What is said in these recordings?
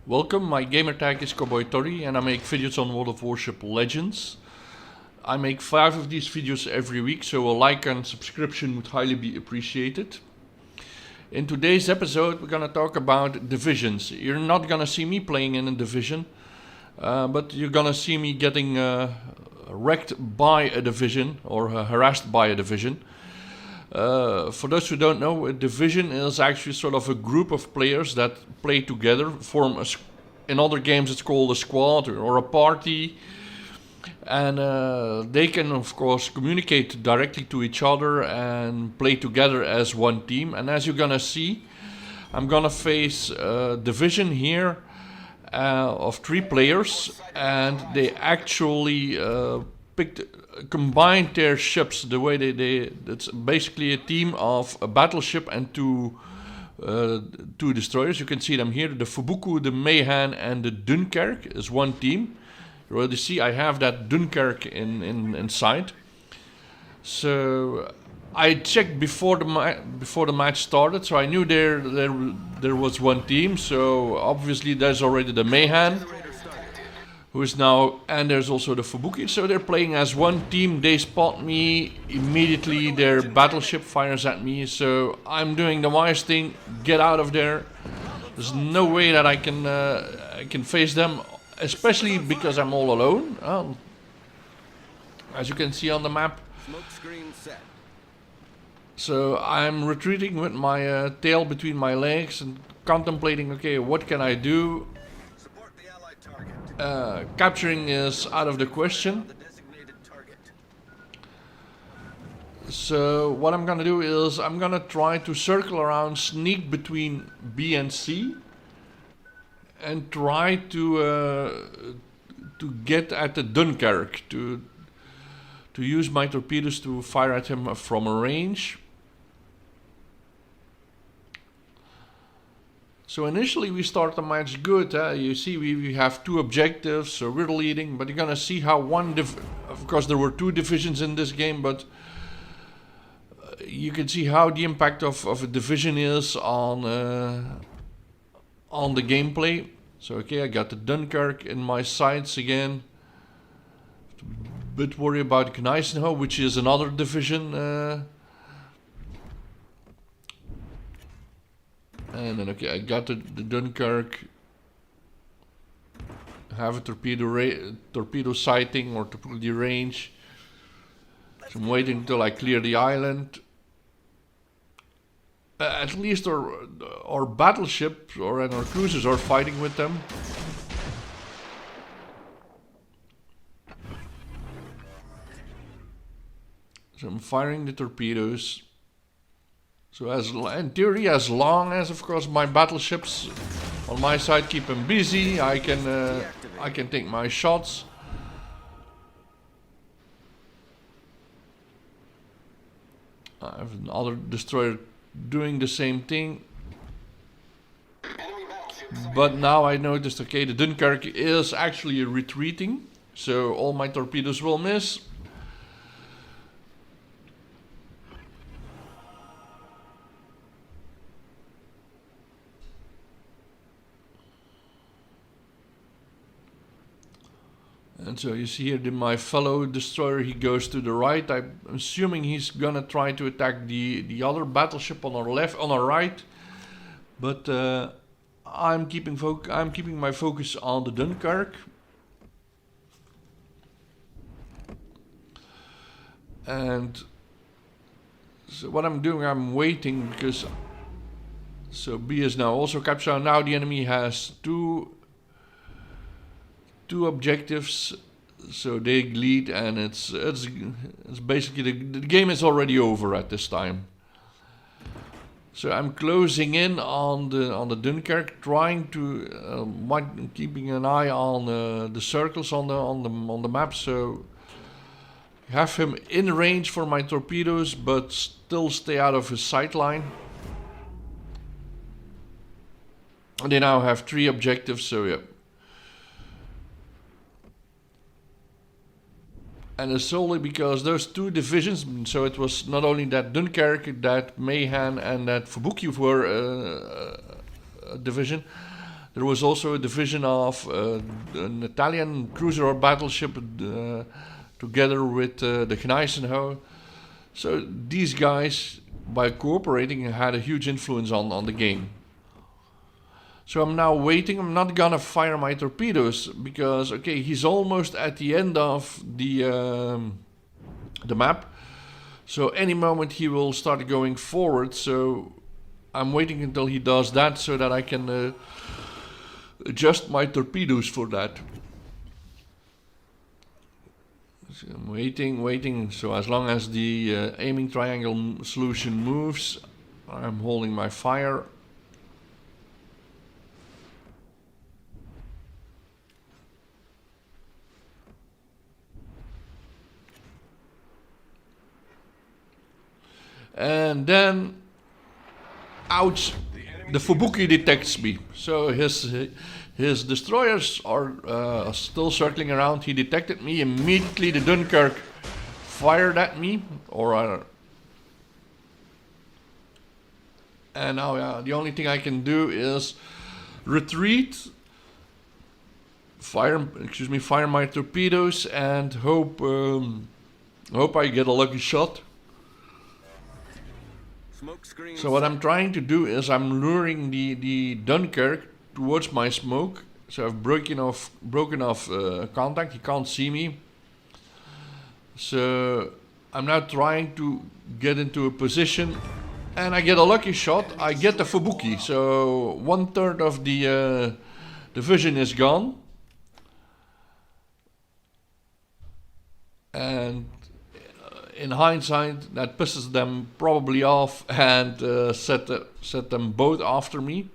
Welcome, my gamer tag is Cowboy Tori and I make videos on World of Warship Legends. I make 5 of these videos every week, so a like and subscription would highly be appreciated. In today's episode we're gonna talk about divisions. You're not gonna see me playing in a division, but you're gonna see me getting wrecked by a division or harassed by a division. For those who don't know, a division is actually sort of a group of players that play together, in other games it's called a squad or a party, and they can of course communicate directly to each other and play together as one team. And as you're gonna see, I'm gonna face a division here of 3 players, and they actually combined their ships the way it's basically a team of a battleship and two destroyers. You can see them here, the Fubuku, the Mayhan and the Dunkirk is one team. You already see I have that Dunkirk inside. So I checked before the match started, so I knew there was one team. So obviously there's already the Mayhan, who is now, and there's also the Fubuki, so they're playing as one team. They spot me immediately, their battleship fires at me, so I'm doing the wise thing, get out of there. There's no way that I can face them, especially because I'm all alone. As you can see on the map. So I'm retreating with my tail between my legs and contemplating, okay, what can I do? Capturing is out of the question. So what I'm gonna do is I'm gonna try to circle around, sneak between B and C, and try to get at the Dunkirk, to use my torpedoes to fire at him from a range. So initially we start the match good. You see we have 2 objectives, so we're leading. But you're gonna see how of course there were 2 divisions in this game, but you can see how the impact of a division is on the gameplay. So okay, I got the Dunkirk in my sights again. A bit worried about Gneisenau, which is another division. And then okay, I got the Dunkirk. Have a torpedo sighting or torpedo range. So I'm waiting until I clear the island. At least our battleships and our cruisers are fighting with them. So I'm firing the torpedoes. So in theory, as long as of course my battleships on my side keep them busy, I can take my shots. I have another destroyer doing the same thing. But now I noticed, okay, the Dunkirk is actually retreating, so all my torpedoes will miss. And so you see here my fellow destroyer, he goes to the right. I'm assuming he's gonna try to attack the other battleship on our right. But I'm keeping my focus on the Dunkirk. And so what I'm doing, I'm waiting because so B is now also captured. Now the enemy has two objectives, so they lead, and it's basically the game is already over at this time. So I'm closing in on the Dunkirk, trying to keeping an eye on the circles on the map, so have him in range for my torpedoes, but still stay out of his sight line. And they now have 3 objectives, so yeah. And it's solely because those 2 divisions, so it was not only that Dunkirk, that Mayhan and that Fubuki were a division. There was also a division of an Italian cruiser or battleship together with the Gneisenau. So these guys, by cooperating, had a huge influence on the game. So I'm now waiting. I'm not gonna fire my torpedoes because, okay, he's almost at the end of the map. So any moment he will start going forward. So I'm waiting until he does that so that I can adjust my torpedoes for that. So I'm waiting. So as long as the aiming triangle solution moves, I'm holding my fire. And then, ouch, the Fubuki detects me. So his destroyers are still circling around. He detected me. Immediately the Dunkirk fired at me. And now the only thing I can do is retreat, fire my torpedoes, and hope I get a lucky shot. So what I'm trying to do is I'm luring the Dunkirk towards my smoke. So I've broken off contact. He can't see me. So I'm now trying to get into a position, and I get a lucky shot. I get the Fubuki. So 1/3 of the division is gone, and in hindsight, that pisses them probably off and set them both after me.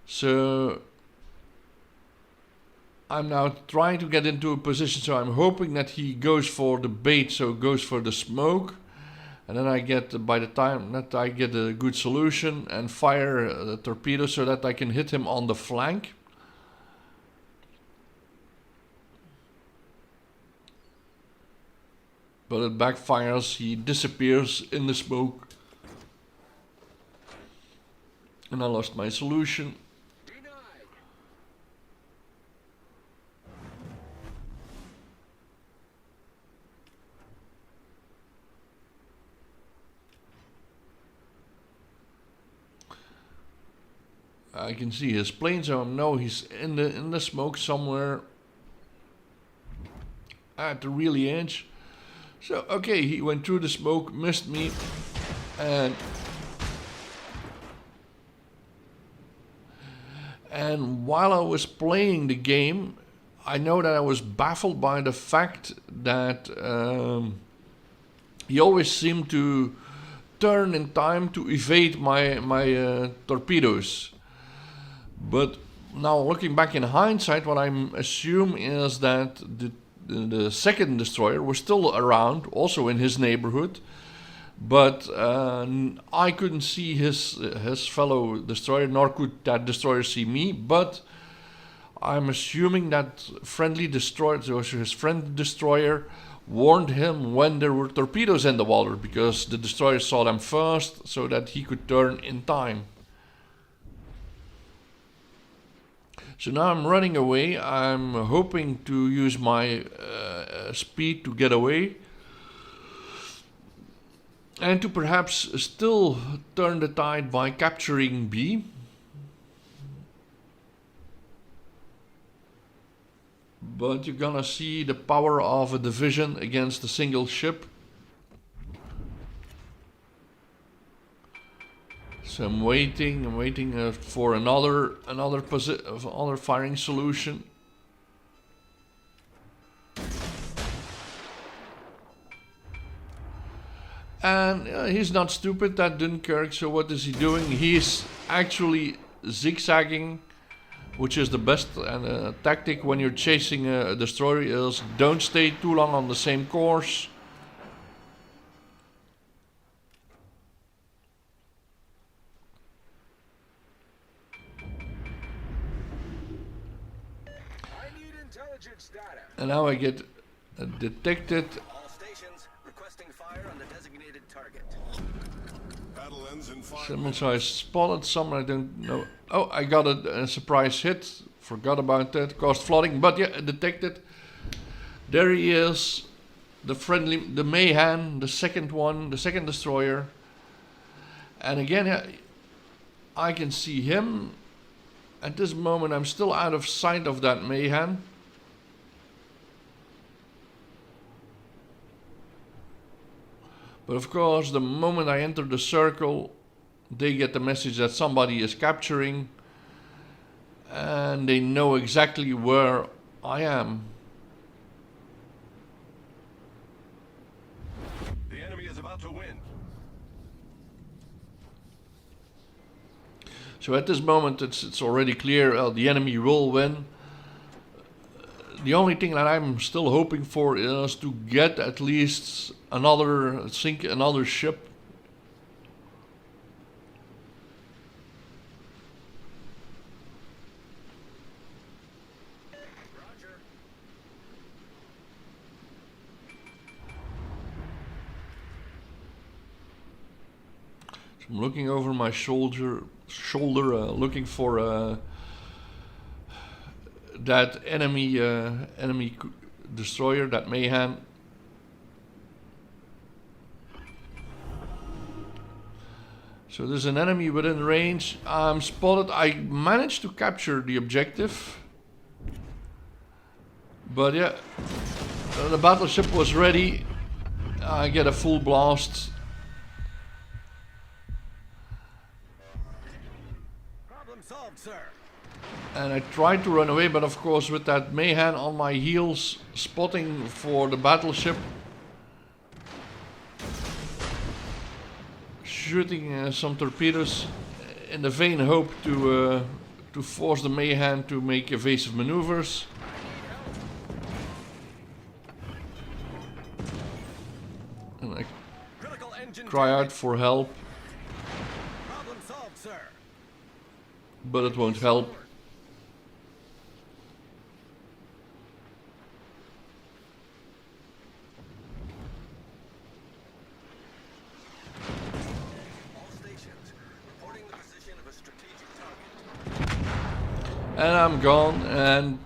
So I'm now trying to get into a position, so I'm hoping that he goes for the bait, so goes for the smoke. And then by the time that I get a good solution and fire the torpedo so that I can hit him on the flank. But it backfires, he disappears in the smoke. And I lost my solution. I can see his plane, so I know he's in the smoke somewhere at the really edge. So, okay, he went through the smoke, missed me, and while I was playing the game, I know that I was baffled by the fact that he always seemed to turn in time to evade my torpedoes. But now looking back in hindsight, what I assume is that the second destroyer was still around, also in his neighborhood, but I couldn't see his fellow destroyer, nor could that destroyer see me. But I'm assuming that friendly destroyer, so his friend destroyer, warned him when there were torpedoes in the water, because the destroyer saw them first, so that he could turn in time. So now I'm running away. I'm hoping to use my speed to get away, and to perhaps still turn the tide by capturing B. But you're gonna see the power of a division against a single ship. So I'm waiting for another firing solution. And he's not stupid, that Dunkirk. So what is he doing? He's actually zigzagging, which is the best tactic when you're chasing a destroyer. Is don't stay too long on the same course. And now I get detected. All stations requesting fire on the designated target. So I spotted someone, I don't know. Oh, I got a surprise hit. Forgot about that. Caused flooding, but yeah, detected. There he is. The Mayhan, the second one, the second destroyer. And again, I can see him. At this moment, I'm still out of sight of that Mayhan. But of course, the moment I enter the circle, they get the message that somebody is capturing. And they know exactly where I am. The enemy is about to win. So at this moment, it's already clear the enemy will win. The only thing that I'm still hoping for is to get at least sink another ship. Roger. So I'm looking over my shoulder, looking for that enemy destroyer, that Mayhem. So there's an enemy within range. I'm spotted. I managed to capture the objective. But yeah, the battleship was ready. I get a full blast. Problem solved, sir. And I tried to run away, but of course with that Mayhem on my heels, spotting for the battleship. Shooting some torpedoes in the vain hope to force the Mayhem to make evasive maneuvers. And I cry out for help. Problem solved, sir. But it won't help. All stations reporting the position of a strategic target. And I'm gone, and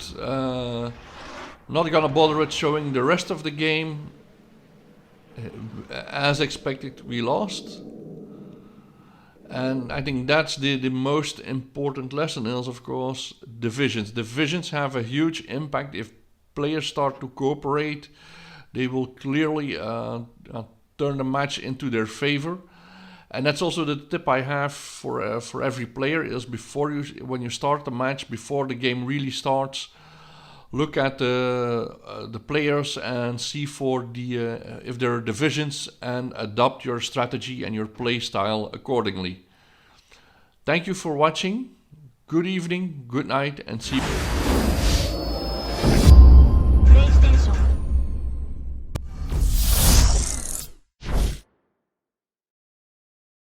not gonna bother with showing the rest of the game. As expected, we lost. And I think that's the most important lesson is, of course, divisions. Divisions have a huge impact. If players start to cooperate, they will clearly turn the match into their favor. And that's also the tip I have for every player is when you start the match, before the game really starts, look at the players and see for if there are divisions and adopt your strategy and your play style accordingly. Thank you for watching. Good evening, good night, and see you.